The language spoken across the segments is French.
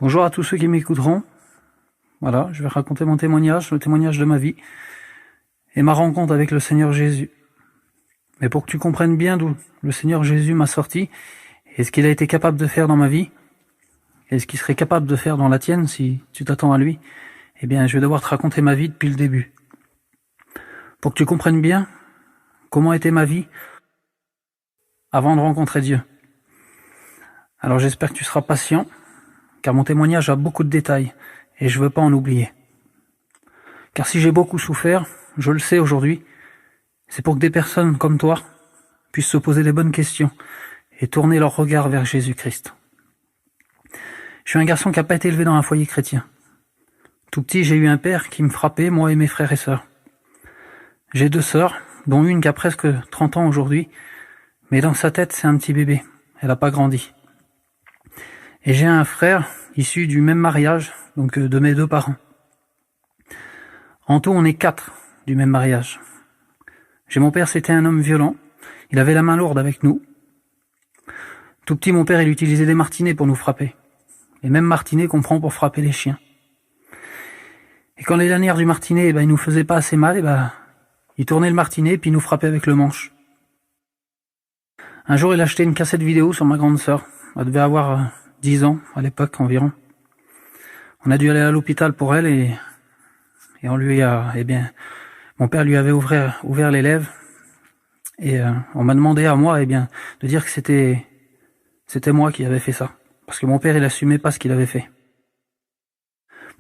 Bonjour à tous ceux qui m'écouteront. Voilà, je vais raconter mon témoignage, le témoignage de ma vie et ma rencontre avec le Seigneur Jésus. Mais pour que tu comprennes bien d'où le Seigneur Jésus m'a sorti et ce qu'il a été capable de faire dans ma vie et ce qu'il serait capable de faire dans la tienne si tu t'attends à lui, eh bien, je vais devoir te raconter ma vie depuis le début. Pour que tu comprennes bien comment était ma vie avant de rencontrer Dieu. Alors j'espère que tu seras patient, car mon témoignage a beaucoup de détails, et je veux pas en oublier. Car si j'ai beaucoup souffert, je le sais aujourd'hui, c'est pour que des personnes comme toi puissent se poser les bonnes questions et tourner leur regard vers Jésus-Christ. Je suis un garçon qui n'a pas été élevé dans un foyer chrétien. Tout petit, j'ai eu un père qui me frappait, moi et mes frères et sœurs. J'ai 2 sœurs, dont une qui a presque 30 ans aujourd'hui, mais dans sa tête, c'est un petit bébé. Elle n'a pas grandi. Et j'ai un frère issu du même mariage, donc de mes 2 parents. En tout, on est 4 du même mariage. J'ai mon père, c'était un homme violent. Il avait la main lourde avec nous. Tout petit, mon père, il utilisait des martinets pour nous frapper. Les mêmes martinets qu'on prend pour frapper les chiens. Et quand les lanières du martinet, il nous faisait pas assez mal, il tournait le martinet puis il nous frappait avec le manche. Un jour, il a acheté une cassette vidéo sur ma grande sœur. Elle devait avoir 10 ans à l'époque environ. On a dû aller à l'hôpital pour elle et on lui a, mon père lui avait ouvert les lèvres et on m'a demandé à moi, de dire que c'était moi qui avais fait ça. Parce que mon père, il assumait pas ce qu'il avait fait.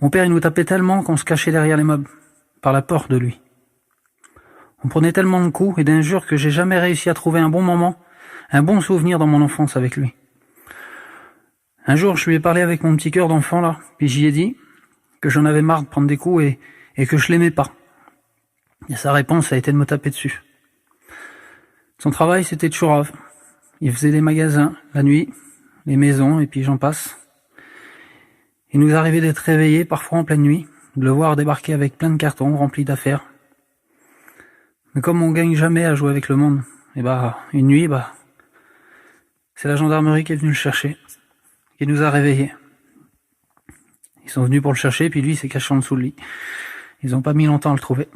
Mon père, il nous tapait tellement qu'on se cachait derrière les meubles, par la peur de lui. On prenait tellement de coups et d'injures que j'ai jamais réussi à trouver un bon moment, un bon souvenir dans mon enfance avec lui. Un jour, je lui ai parlé avec mon petit cœur d'enfant là, puis j'y ai dit que j'en avais marre de prendre des coups et que je l'aimais pas. Et sa réponse a été de me taper dessus. Son travail, c'était de chourave. Il faisait des magasins, la nuit, les maisons, et puis j'en passe. Il nous arrivait d'être réveillés, parfois en pleine nuit, de le voir débarquer avec plein de cartons remplis d'affaires. Mais comme on gagne jamais à jouer avec le monde, une nuit, c'est la gendarmerie qui est venue le chercher, qui nous a réveillés. Ils sont venus pour le chercher, puis lui, il s'est caché en dessous le lit. Ils ont pas mis longtemps à le trouver.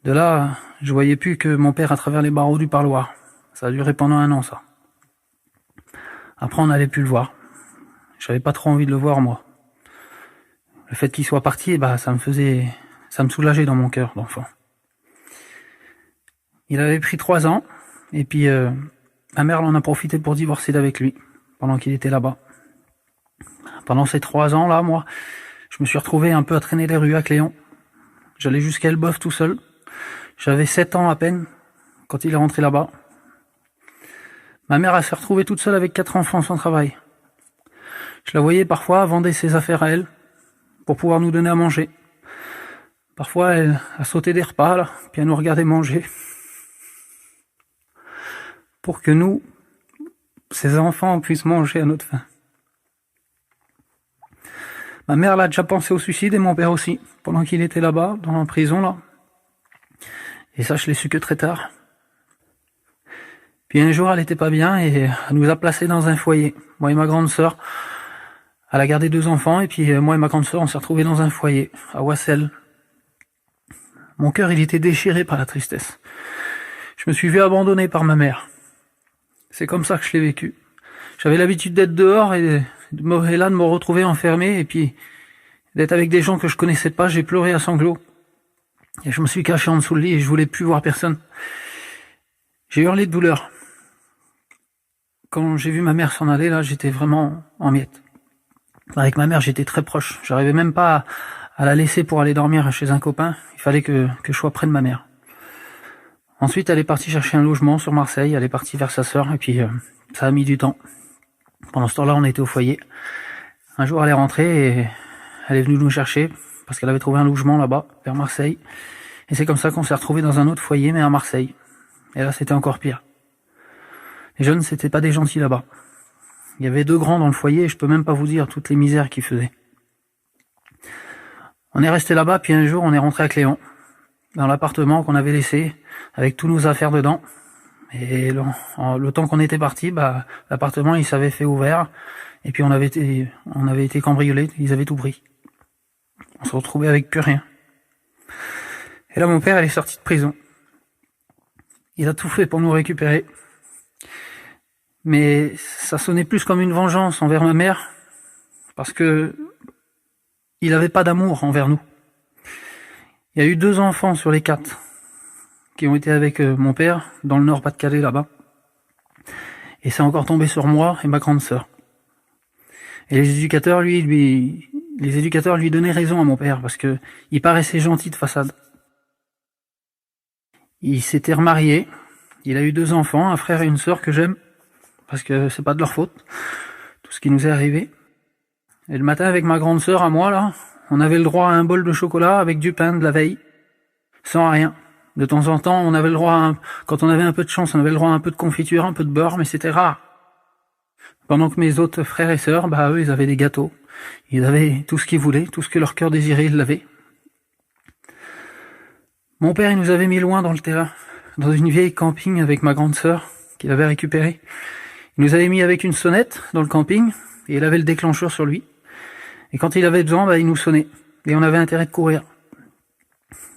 De là, je voyais plus que mon père à travers les barreaux du parloir. Ça a duré pendant 1 an, ça. Après, on n'allait plus le voir. J'avais pas trop envie de le voir, moi. Le fait qu'il soit parti, ça me soulageait dans mon cœur d'enfant. Il avait pris 3 ans, et puis ma mère en a profité pour divorcer d'avec lui, pendant qu'il était là-bas. Pendant ces 3 ans là, moi, je me suis retrouvé un peu à traîner les rues à Cléon. J'allais jusqu'à Elbeuf tout seul. J'avais 7 ans à peine quand il est rentré là-bas. Ma mère s'est retrouvée toute seule avec 4 enfants sans travail. Je la voyais parfois vendre ses affaires à elle pour pouvoir nous donner à manger. Parfois, elle a sauté des repas là, puis elle nous regardait manger. Pour que nous, ses enfants, puissent manger à notre faim. Ma mère l'a déjà pensé au suicide et mon père aussi, pendant qu'il était là-bas, dans la prison là. Et ça, je l'ai su que très tard. Puis un jour, elle était pas bien et elle nous a placés dans un foyer. Moi et ma grande sœur, elle a gardé 2 enfants et puis moi et ma grande sœur, on s'est retrouvés dans un foyer, à Wassel. Mon cœur, il était déchiré par la tristesse. Je me suis vu abandonné par ma mère. C'est comme ça que je l'ai vécu. J'avais l'habitude d'être dehors et de me retrouver enfermé et puis d'être avec des gens que je connaissais pas. J'ai pleuré à sanglots. Et je me suis caché en dessous le lit et je voulais plus voir personne. J'ai hurlé de douleur. Quand j'ai vu ma mère s'en aller, là, j'étais vraiment en miettes. Avec ma mère, j'étais très proche. J'arrivais même pas à la laisser pour aller dormir chez un copain. Il fallait que je sois près de ma mère. Ensuite, elle est partie chercher un logement sur Marseille. Elle est partie vers sa sœur et puis ça a mis du temps. Pendant ce temps-là, on était au foyer. Un jour, elle est rentrée et elle est venue nous chercher parce qu'elle avait trouvé un logement là-bas, vers Marseille. Et c'est comme ça qu'on s'est retrouvés dans un autre foyer, mais à Marseille. Et là, c'était encore pire. Les jeunes, c'était pas des gentils là-bas. Il y avait 2 grands dans le foyer et je peux même pas vous dire toutes les misères qu'ils faisaient. On est resté là-bas, puis un jour, on est rentré à Cléon, dans l'appartement qu'on avait laissé, avec tous nos affaires dedans. Et le temps qu'on était parti, l'appartement, il s'avait fait ouvert. Et puis on avait été cambriolés, ils avaient tout pris. On se retrouvait avec plus rien. Et là, mon père, il est sorti de prison. Il a tout fait pour nous récupérer. Mais ça sonnait plus comme une vengeance envers ma mère, parce que il avait pas d'amour envers nous. Il y a eu 2 enfants sur les 4 qui ont été avec mon père dans le Nord-Pas-de-Calais là-bas. Et c'est encore tombé sur moi et ma grande sœur. Et les éducateurs lui donnaient raison à mon père parce que il paraissait gentil de façade. Il s'était remarié, il a eu 2 enfants, un frère et une sœur que j'aime parce que c'est pas de leur faute tout ce qui nous est arrivé. Et le matin avec ma grande sœur à moi là, on avait le droit à un bol de chocolat avec du pain de la veille, sans rien. De temps en temps, on avait le droit quand on avait un peu de chance, on avait le droit à un peu de confiture, un peu de beurre, mais c'était rare. Pendant que mes autres frères et sœurs, eux, ils avaient des gâteaux. Ils avaient tout ce qu'ils voulaient, tout ce que leur cœur désirait, ils l'avaient. Mon père, il nous avait mis loin dans le terrain, dans une vieille camping avec ma grande sœur, qu'il avait récupérée. Il nous avait mis avec une sonnette dans le camping, et il avait le déclencheur sur lui. Et quand il avait besoin, il nous sonnait. Et on avait intérêt de courir.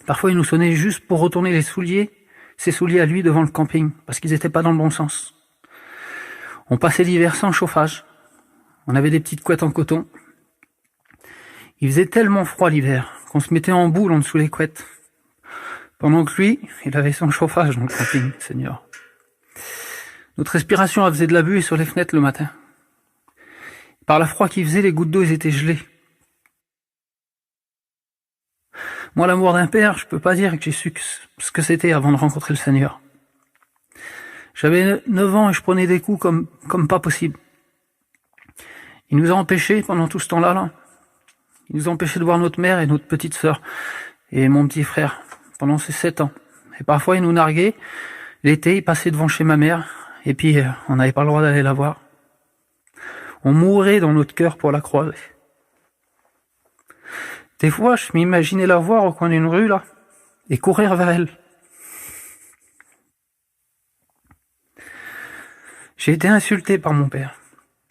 Parfois, il nous sonnait juste pour retourner ses souliers à lui devant le camping, parce qu'ils étaient pas dans le bon sens. On passait l'hiver sans chauffage. On avait des petites couettes en coton. Il faisait tellement froid l'hiver qu'on se mettait en boule en dessous les couettes. Pendant que lui, il avait son chauffage dans le camping, Seigneur. Notre respiration, elle faisait de la buée sur les fenêtres le matin. Par la froid qu'il faisait, les gouttes d'eau, ils étaient gelées. Moi, l'amour d'un père, je peux pas dire que j'ai su ce que c'était avant de rencontrer le Seigneur. J'avais 9 ans et je prenais des coups comme pas possible. Il nous a empêchés pendant tout ce temps-là. Il nous a empêchés de voir notre mère et notre petite sœur et mon petit frère pendant ces 7 ans. Et parfois, il nous narguait. L'été, il passait devant chez ma mère et puis on n'avait pas le droit d'aller la voir. On mourait dans notre cœur pour la croiser. Des fois, je m'imaginais la voir au coin d'une rue, là, et courir vers elle. J'ai été insulté par mon père.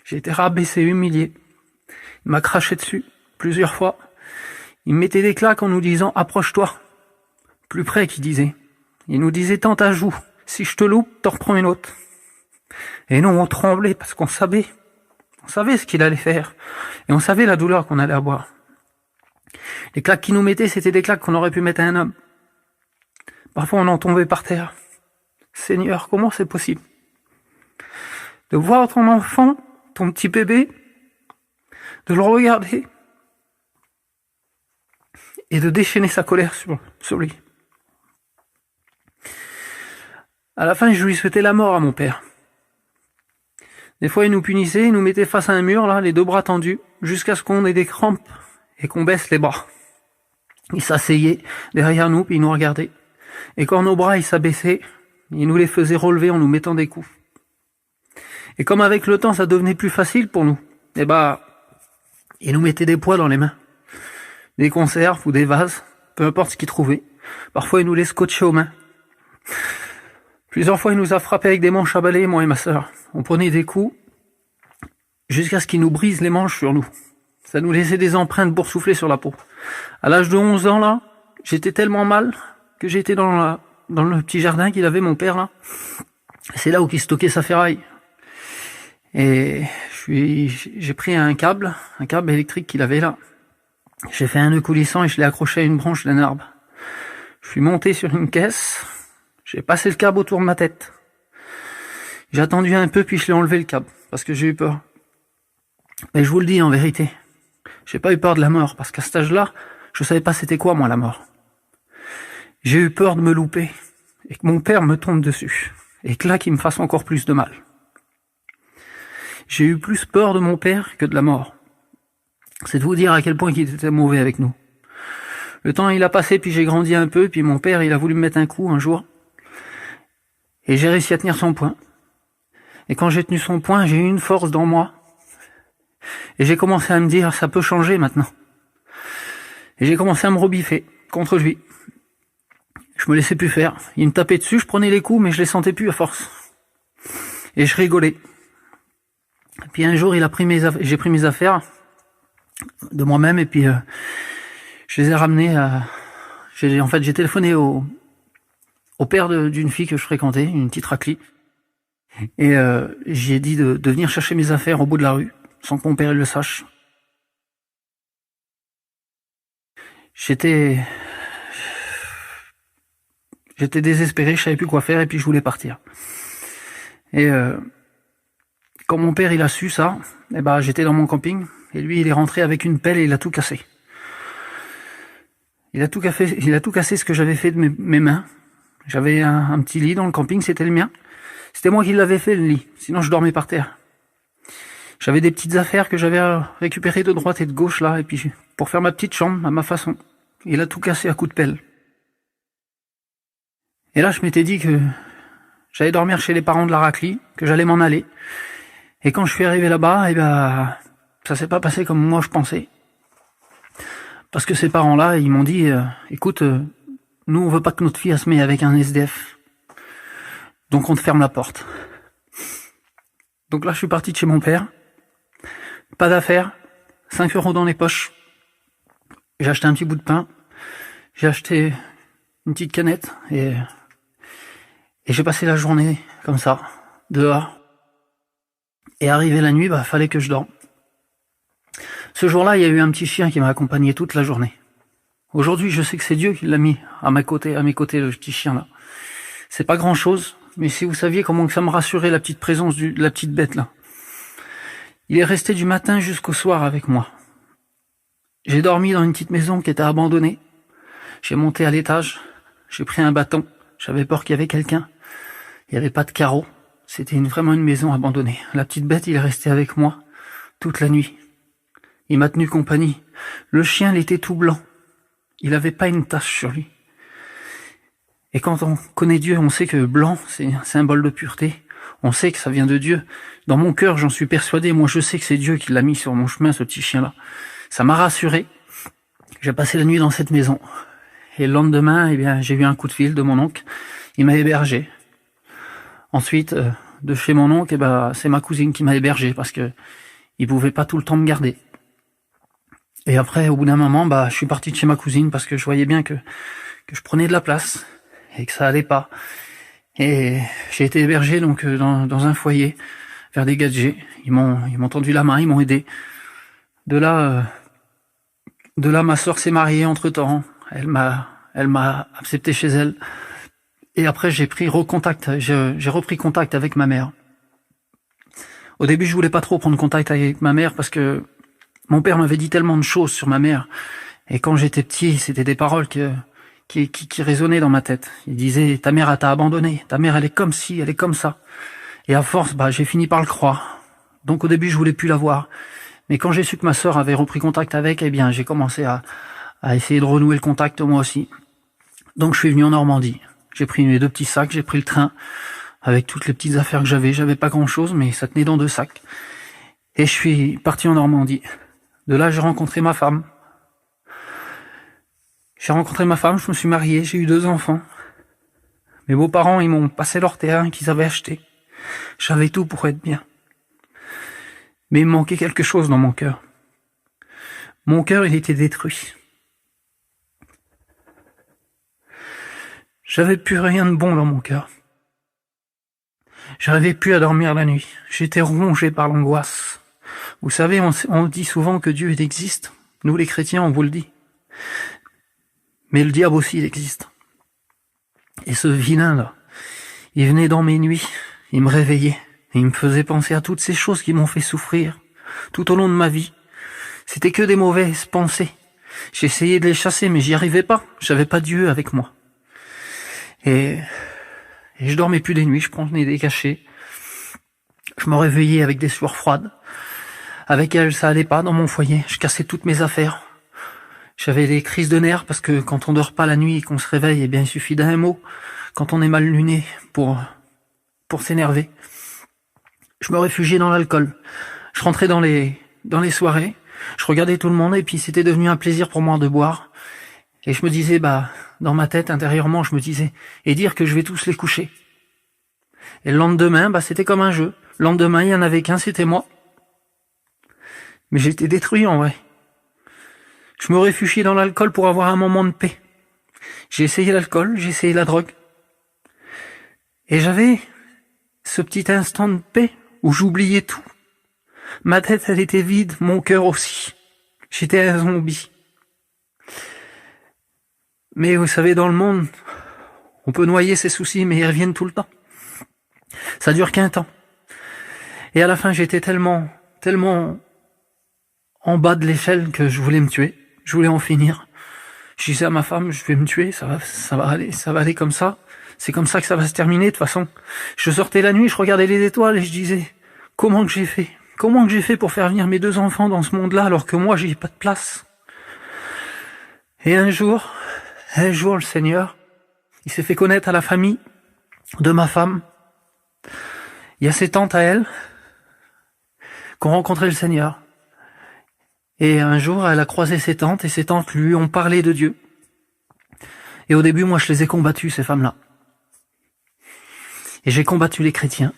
J'ai été rabaissé, humilié. Il m'a craché dessus, plusieurs fois. Il me mettait des claques en nous disant « Approche-toi ». Plus près, qu'il disait. Il nous disait « Tends ta joue. Si je te loupe, t'en reprends une autre ». Et nous, on tremblait parce qu'on savait. On savait ce qu'il allait faire. Et on savait la douleur qu'on allait avoir. Les claques qu'il nous mettait, c'était des claques qu'on aurait pu mettre à un homme. Parfois, on en tombait par terre. Seigneur, comment c'est possible de voir ton enfant, ton petit bébé, de le regarder et de déchaîner sa colère sur lui. À la fin, je lui souhaitais la mort à mon père. Des fois, il nous punissait, il nous mettait face à un mur, là, les 2 bras tendus, jusqu'à ce qu'on ait des crampes et qu'on baisse les bras. Il s'asseyait derrière nous, puis il nous regardait. Et quand nos bras, ils s'abaissaient, il nous les faisait relever en nous mettant des coups. Et comme avec le temps, ça devenait plus facile pour nous, il nous mettait des poids dans les mains. Des conserves ou des vases, peu importe ce qu'il trouvait. Parfois, il nous les scotchait aux mains. Plusieurs fois, il nous a frappés avec des manches à balai, moi et ma sœur. On prenait des coups jusqu'à ce qu'il nous brise les manches sur nous. Ça nous laissait des empreintes boursouflées sur la peau. À l'âge de 11 ans, là, j'étais tellement mal que j'étais dans le petit jardin qu'il avait, mon père, là. C'est là où il stockait sa ferraille. Et j'ai pris un câble électrique qu'il avait là. J'ai fait un nœud coulissant et je l'ai accroché à une branche d'un arbre. Je suis monté sur une caisse, j'ai passé le câble autour de ma tête. J'ai attendu un peu puis je l'ai enlevé le câble, parce que j'ai eu peur. Mais je vous le dis en vérité, j'ai pas eu peur de la mort, parce qu'à cet âge-là, je savais pas c'était quoi moi la mort. J'ai eu peur de me louper, et que mon père me tombe dessus, et que là qu'il me fasse encore plus de mal. J'ai eu plus peur de mon père que de la mort. C'est de vous dire à quel point il était mauvais avec nous. Le temps il a passé, puis j'ai grandi un peu, puis mon père il a voulu me mettre un coup un jour, et j'ai réussi à tenir son poing. Et quand j'ai tenu son poing, j'ai eu une force dans moi, et j'ai commencé à me dire ça peut changer maintenant. Et j'ai commencé à me rebiffer contre lui. Je me laissais plus faire. Il me tapait dessus, je prenais les coups, mais je les sentais plus à force. Et je rigolais. Puis un jour, j'ai pris mes affaires de moi-même et puis je les ai ramenées à... J'ai téléphoné au père d'une fille que je fréquentais, une petite raclie. Et j'ai dit de venir chercher mes affaires au bout de la rue, sans que mon père le sache. J'étais désespéré, je savais plus quoi faire et puis je voulais partir. Et quand mon père il a su ça, j'étais dans mon camping et lui il est rentré avec une pelle et il a tout cassé. Il a tout cassé ce que j'avais fait de mes mains. J'avais un petit lit dans le camping, c'était le mien. C'était moi qui l'avais fait le lit, sinon je dormais par terre. J'avais des petites affaires que j'avais récupérées de droite et de gauche là, et puis pour faire ma petite chambre à ma façon. Il a tout cassé à coups de pelle. Et là je m'étais dit que j'allais dormir chez les parents de la raclie, que j'allais m'en aller. Et quand je suis arrivé là-bas, ça s'est pas passé comme moi je pensais. Parce que ces parents-là, ils m'ont dit, écoute, nous on veut pas que notre fille se mette avec un SDF. Donc on te ferme la porte. Donc là je suis parti de chez mon père. Pas d'affaires, 5 € dans les poches. J'ai acheté un petit bout de pain. J'ai acheté une petite canette et j'ai passé la journée comme ça, dehors. Et arrivé la nuit, fallait que je dorme. Ce jour-là, il y a eu un petit chien qui m'a accompagné toute la journée. Aujourd'hui, je sais que c'est Dieu qui l'a mis à mes côtés, le petit chien là. C'est pas grand chose, mais si vous saviez comment ça me rassurait la petite présence de la petite bête là. Il est resté du matin jusqu'au soir avec moi. J'ai dormi dans une petite maison qui était abandonnée. J'ai monté à l'étage, j'ai pris un bâton, j'avais peur qu'il y avait quelqu'un. Il n'y avait pas de carreaux, c'était vraiment une maison abandonnée. La petite bête, il est resté avec moi toute la nuit. Il m'a tenu compagnie. Le chien, il était tout blanc. Il avait pas une tache sur lui. Et quand on connaît Dieu, on sait que blanc, c'est un symbole de pureté. On sait que ça vient de Dieu. Dans mon cœur, j'en suis persuadé. Moi, je sais que c'est Dieu qui l'a mis sur mon chemin, ce petit chien-là. Ça m'a rassuré. J'ai passé la nuit dans cette maison. Et le lendemain, j'ai eu un coup de fil de mon oncle. Il m'a hébergé. Ensuite, de chez mon oncle, c'est ma cousine qui m'a hébergé parce que il pouvait pas tout le temps me garder. Et après, au bout d'un moment, je suis parti de chez ma cousine parce que je voyais bien que je prenais de la place et que ça allait pas. Et j'ai été hébergé donc dans un foyer vers des gadgets. Ils m'ont tendu la main, ils m'ont aidé. De là, ma sœur s'est mariée entre-temps. Elle m'a accepté chez elle. Et après, j'ai repris contact avec ma mère. Au début, je voulais pas trop prendre contact avec ma mère parce que mon père m'avait dit tellement de choses sur ma mère. Et quand j'étais petit, c'était des paroles qui résonnaient dans ma tête. Il disait, ta mère, elle t'a abandonné. Ta mère, elle est comme ci, elle est comme ça. Et à force, j'ai fini par le croire. Donc au début, je voulais plus la voir. Mais quand j'ai su que ma sœur avait repris contact avec, j'ai commencé à essayer de renouer le contact moi aussi. Donc je suis venu en Normandie. J'ai pris mes 2 petits sacs, j'ai pris le train avec toutes les petites affaires que j'avais. J'avais pas grand chose, mais ça tenait dans 2 sacs. Et je suis parti en Normandie. De là, j'ai rencontré ma femme. Je me suis marié, j'ai eu 2 enfants. Mes beaux-parents, ils m'ont passé leur terrain qu'ils avaient acheté. J'avais tout pour être bien. Mais il me manquait quelque chose dans mon cœur. Mon cœur, il était détruit. J'avais plus rien de bon dans mon cœur. J'arrivais plus à dormir la nuit. J'étais rongé par l'angoisse. Vous savez, on dit souvent que Dieu existe. Nous, les chrétiens, on vous le dit. Mais le diable aussi, il existe. Et ce vilain-là, il venait dans mes nuits, il me réveillait, et il me faisait penser à toutes ces choses qui m'ont fait souffrir tout au long de ma vie. C'était que des mauvaises pensées. J'essayais de les chasser, mais j'y arrivais pas. J'avais pas Dieu avec moi. Et je dormais plus des nuits, je prenais des cachets. Je me réveillais avec des sueurs froides. Avec elle, ça allait pas dans mon foyer. Je cassais toutes mes affaires. J'avais des crises de nerfs parce que quand on dort pas la nuit et qu'on se réveille, il suffit d'un mot. Quand on est mal luné pour s'énerver. Je me réfugiais dans l'alcool. Je rentrais dans les soirées. Je regardais tout le monde et puis c'était devenu un plaisir pour moi de boire. Et je me disais, dans ma tête, intérieurement, je me disais, et dire que je vais tous les coucher. Et le lendemain, c'était comme un jeu. Le lendemain, il y en avait qu'un, c'était moi. Mais j'étais détruit en vrai. Je me réfugiais dans l'alcool pour avoir un moment de paix. J'ai essayé l'alcool, j'ai essayé la drogue. Et j'avais ce petit instant de paix où j'oubliais tout. Ma tête, elle était vide, mon cœur aussi. J'étais un zombie. Mais vous savez, dans le monde, on peut noyer ses soucis, mais ils reviennent tout le temps. Ça dure qu'un temps. Et à la fin, j'étais tellement en bas de l'échelle que je voulais me tuer. Je voulais en finir. Je disais à ma femme, je vais me tuer, ça va aller comme ça. C'est comme ça que ça va se terminer, de toute façon. Je sortais la nuit, je regardais les étoiles et je disais, comment que j'ai fait? Comment que j'ai fait pour faire venir mes 2 enfants dans ce monde-là alors que moi, j'ai pas de place? Et un jour, le Seigneur, il s'est fait connaître à la famille de ma femme. Il y a ses tantes à elle qui ont rencontré le Seigneur. Et un jour, elle a croisé ses tantes et ses tantes lui ont parlé de Dieu. Et au début, moi, je les ai combattues, ces femmes-là. Et j'ai combattu les chrétiens.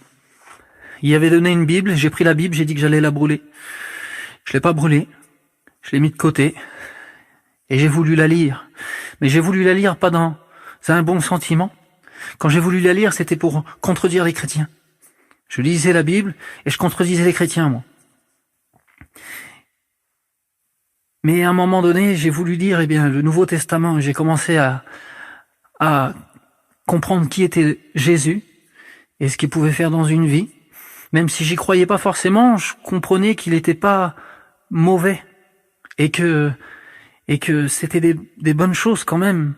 Il y avait donné une Bible, j'ai pris la Bible, j'ai dit que j'allais la brûler. Je l'ai pas brûlée, je l'ai mis de côté, et j'ai voulu la lire. Mais j'ai voulu la lire pas dans un bon sentiment. Quand j'ai voulu la lire, c'était pour contredire les chrétiens. Je lisais la Bible, et je contredisais les chrétiens, moi. Mais à un moment donné, j'ai voulu lire, le Nouveau Testament, j'ai commencé à comprendre qui était Jésus, et ce qu'il pouvait faire dans une vie. Même si j'y croyais pas forcément, je comprenais qu'il n'était pas mauvais et que c'était des bonnes choses quand même.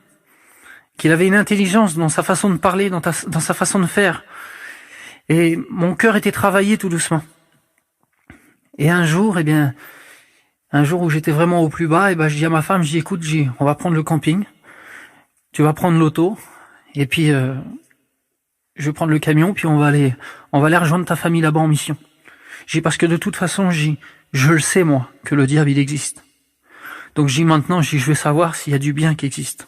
Qu'il avait une intelligence dans sa façon de parler, dans sa façon de faire. Et mon cœur était travaillé tout doucement. Et un jour où j'étais vraiment au plus bas, je dis à ma femme, écoute, on va prendre le camping, tu vas prendre l'auto, et puis je vais prendre le camion, puis on va aller rejoindre ta famille là-bas en mission. Parce que de toute façon, je le sais, moi, que le diable, il existe. Donc maintenant, je vais savoir s'il y a du bien qui existe.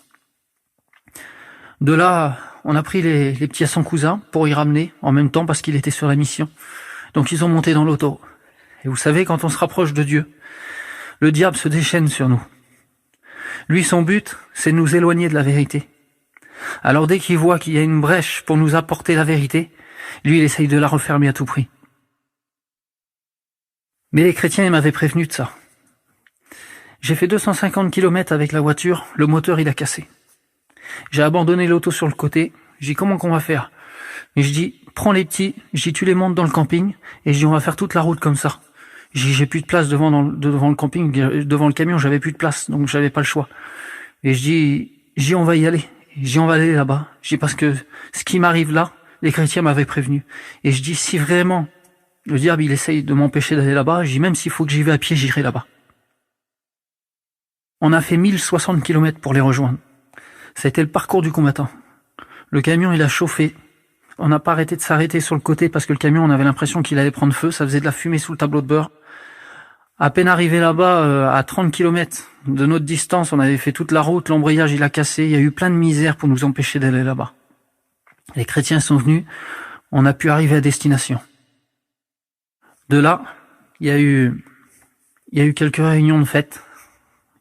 De là, on a pris les petits à son cousin pour y ramener en même temps parce qu'il était sur la mission. Donc ils ont monté dans l'auto. Et vous savez, quand on se rapproche de Dieu, le diable se déchaîne sur nous. Lui, son but, c'est de nous éloigner de la vérité. Alors dès qu'il voit qu'il y a une brèche pour nous apporter la vérité, lui, il essaye de la refermer à tout prix. Mais les chrétiens, ils m'avaient prévenu de ça. J'ai fait 250 km avec la voiture, le moteur, il a cassé. J'ai abandonné l'auto sur le côté, je dis comment qu'on va faire? Et je dis, prends les petits, tu les montes dans le camping, et je dis, on va faire toute la route comme ça. J'ai plus de place devant le camping, devant le camion, j'avais plus de place, donc j'avais pas le choix. Et je dis, on va y aller. On va aller là-bas. Je dis, parce que ce qui m'arrive là, les chrétiens m'avaient prévenu. Et je dis, si vraiment le diable, il essaye de m'empêcher d'aller là-bas, je dis, même s'il faut que j'y vais à pied, j'irai là-bas. On a fait 1060 km pour les rejoindre. Ça a été le parcours du combattant. Le camion, il a chauffé. On n'a pas arrêté de s'arrêter sur le côté parce que le camion, on avait l'impression qu'il allait prendre feu. Ça faisait de la fumée sous le tableau de bord. À peine arrivé là-bas, à 30 km de notre distance, on avait fait toute la route, l'embrayage, il a cassé. Il y a eu plein de misère pour nous empêcher d'aller là-bas. Les chrétiens sont venus. On a pu arriver à destination. De là, il y a eu quelques réunions de fête.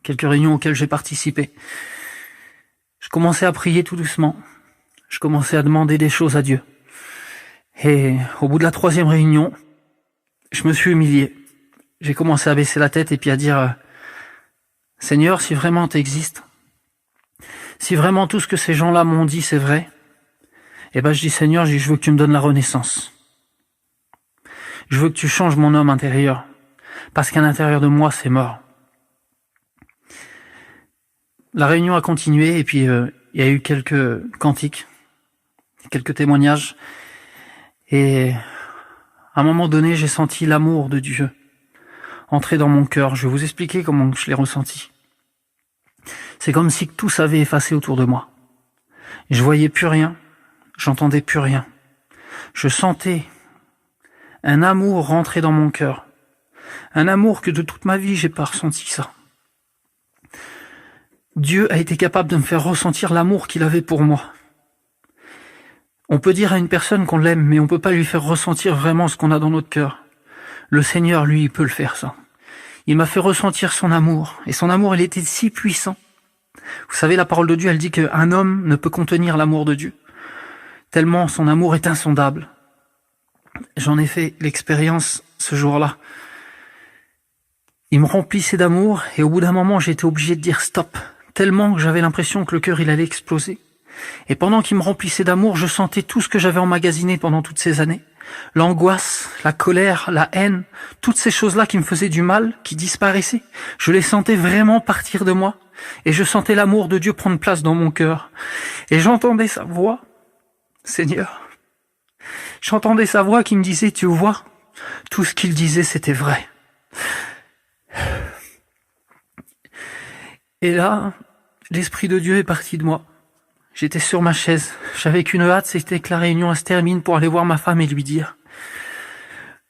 Quelques réunions auxquelles j'ai participé. Je commençais à prier tout doucement. Je commençais à demander des choses à Dieu. Et au bout de la 3e réunion, je me suis humilié. J'ai commencé à baisser la tête et puis à dire « Seigneur, si vraiment tu existes, si vraiment tout ce que ces gens-là m'ont dit c'est vrai, je dis Seigneur, je veux que tu me donnes la renaissance. Je veux que tu changes mon homme intérieur, parce qu'à l'intérieur de moi, c'est mort. » La réunion a continué et puis il y a eu quelques cantiques, quelques témoignages. Et à un moment donné, j'ai senti l'amour de Dieu entrer dans mon cœur. Je vais vous expliquer comment je l'ai ressenti. C'est comme si tout s'avait effacé autour de moi. Je voyais plus rien, j'entendais plus rien. Je sentais un amour rentrer dans mon cœur. Un amour que de toute ma vie, j'ai pas ressenti ça. Dieu a été capable de me faire ressentir l'amour qu'il avait pour moi. On peut dire à une personne qu'on l'aime, mais on peut pas lui faire ressentir vraiment ce qu'on a dans notre cœur. Le Seigneur, lui, il peut le faire, ça. Il m'a fait ressentir son amour. Et son amour, il était si puissant. Vous savez, la parole de Dieu, elle dit qu'un homme ne peut contenir l'amour de Dieu. Tellement son amour est insondable. J'en ai fait l'expérience ce jour-là. Il me remplissait d'amour et au bout d'un moment, j'ai été obligé de dire stop. Tellement que j'avais l'impression que le cœur, il allait exploser. Et pendant qu'il me remplissait d'amour, je sentais tout ce que j'avais emmagasiné pendant toutes ces années. L'angoisse, la colère, la haine, toutes ces choses-là qui me faisaient du mal, qui disparaissaient. Je les sentais vraiment partir de moi. Et je sentais l'amour de Dieu prendre place dans mon cœur. Et j'entendais sa voix, Seigneur. J'entendais sa voix qui me disait, tu vois, tout ce qu'il disait, c'était vrai. Et là, l'Esprit de Dieu est parti de moi. J'étais sur ma chaise. J'avais qu'une hâte, c'était que la réunion se termine pour aller voir ma femme et lui dire.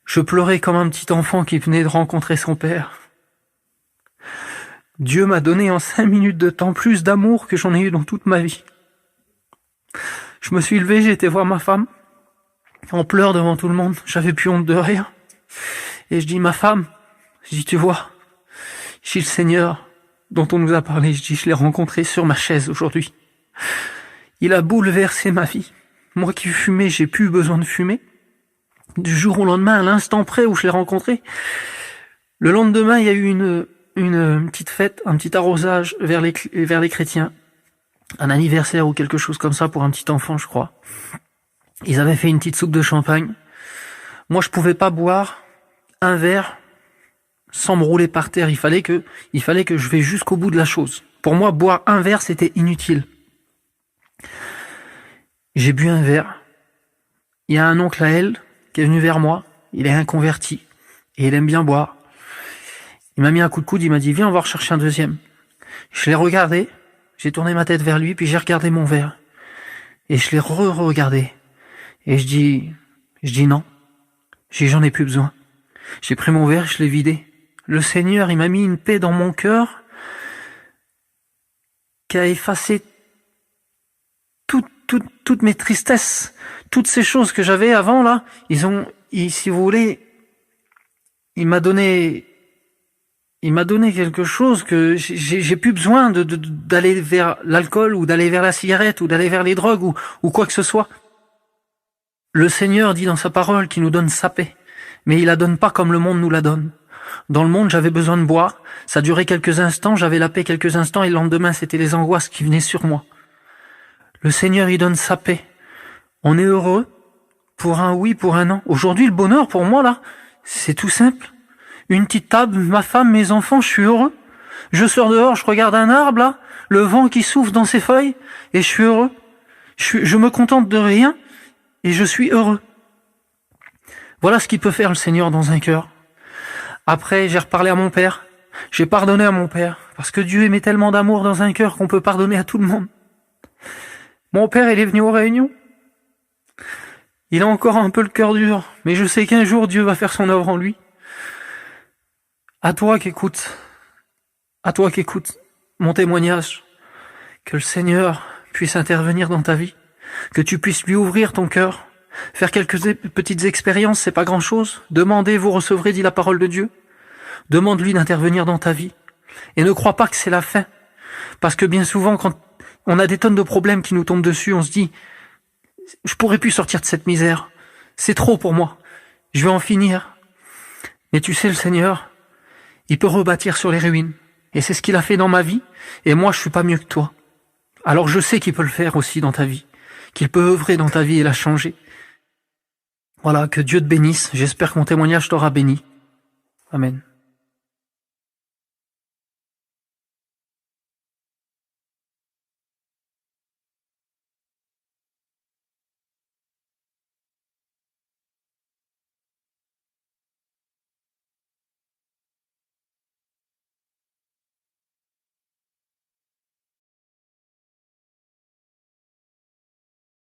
Je pleurais comme un petit enfant qui venait de rencontrer son père. Dieu m'a donné en 5 minutes de temps plus d'amour que j'en ai eu dans toute ma vie. Je me suis levé, j'ai été voir ma femme, en pleurs devant tout le monde. J'avais plus honte de rien. Et je dis, ma femme, je dis, tu vois, je dis, le Seigneur dont on nous a parlé, je dis, je l'ai rencontré sur ma chaise aujourd'hui. Il a bouleversé ma vie. Moi qui fumais, j'ai plus besoin de fumer. Du jour au lendemain, à l'instant près où je l'ai rencontré, le lendemain, il y a eu une petite fête, un petit arrosage vers les chrétiens. Un anniversaire ou quelque chose comme ça pour un petit enfant, je crois. Ils avaient fait une petite soupe de champagne. Moi, je pouvais pas boire un verre sans me rouler par terre. Il fallait que je vais jusqu'au bout de la chose. Pour moi, boire un verre, c'était inutile. J'ai bu un verre. Il y a un oncle à elle qui est venu vers moi. Il est inconverti et il aime bien boire. Il m'a mis un coup de coude, il m'a dit, viens, on va rechercher un deuxième. Je l'ai regardé, j'ai tourné ma tête vers lui, puis j'ai regardé mon verre. Et je l'ai re-regardé. Et je dis non. J'en ai plus besoin. J'ai pris mon verre, je l'ai vidé. Le Seigneur, il m'a mis une paix dans mon cœur qui a effacé toutes mes tristesses, toutes ces choses que j'avais avant là. Si vous voulez, il m'a donné quelque chose que j'ai plus besoin d'aller vers l'alcool ou d'aller vers la cigarette ou d'aller vers les drogues ou quoi que ce soit. Le Seigneur dit dans sa parole qu'il nous donne sa paix, mais il la donne pas comme le monde nous la donne. Dans le monde, j'avais besoin de boire, ça durait quelques instants, j'avais la paix quelques instants et le lendemain, c'était les angoisses qui venaient sur moi. Le Seigneur, il donne sa paix. On est heureux pour un oui, pour un non. Aujourd'hui, le bonheur pour moi là, c'est tout simple. Une petite table, ma femme, mes enfants, je suis heureux. Je sors dehors, je regarde un arbre là, le vent qui souffle dans ses feuilles, et je suis heureux. Je me contente de rien, et je suis heureux. Voilà ce qu'il peut faire le Seigneur dans un cœur. Après, j'ai reparlé à mon père. J'ai pardonné à mon père, parce que Dieu met tellement d'amour dans un cœur qu'on peut pardonner à tout le monde. Mon père, il est venu aux réunions. Il a encore un peu le cœur dur, mais je sais qu'un jour Dieu va faire son œuvre en lui. À toi qui écoutes mon témoignage, que le Seigneur puisse intervenir dans ta vie, que tu puisses lui ouvrir ton cœur, faire quelques petites expériences, c'est pas grand chose. Demandez, vous recevrez, dit la parole de Dieu. Demande-lui d'intervenir dans ta vie. Et ne crois pas que c'est la fin. Parce que bien souvent, quand on a des tonnes de problèmes qui nous tombent dessus, on se dit, je pourrais plus sortir de cette misère. C'est trop pour moi. Je vais en finir. Mais tu sais, le Seigneur, il peut rebâtir sur les ruines. Et c'est ce qu'il a fait dans ma vie. Et moi, je suis pas mieux que toi. Alors je sais qu'il peut le faire aussi dans ta vie. Qu'il peut œuvrer dans ta vie et la changer. Voilà, que Dieu te bénisse. J'espère que mon témoignage t'aura béni. Amen.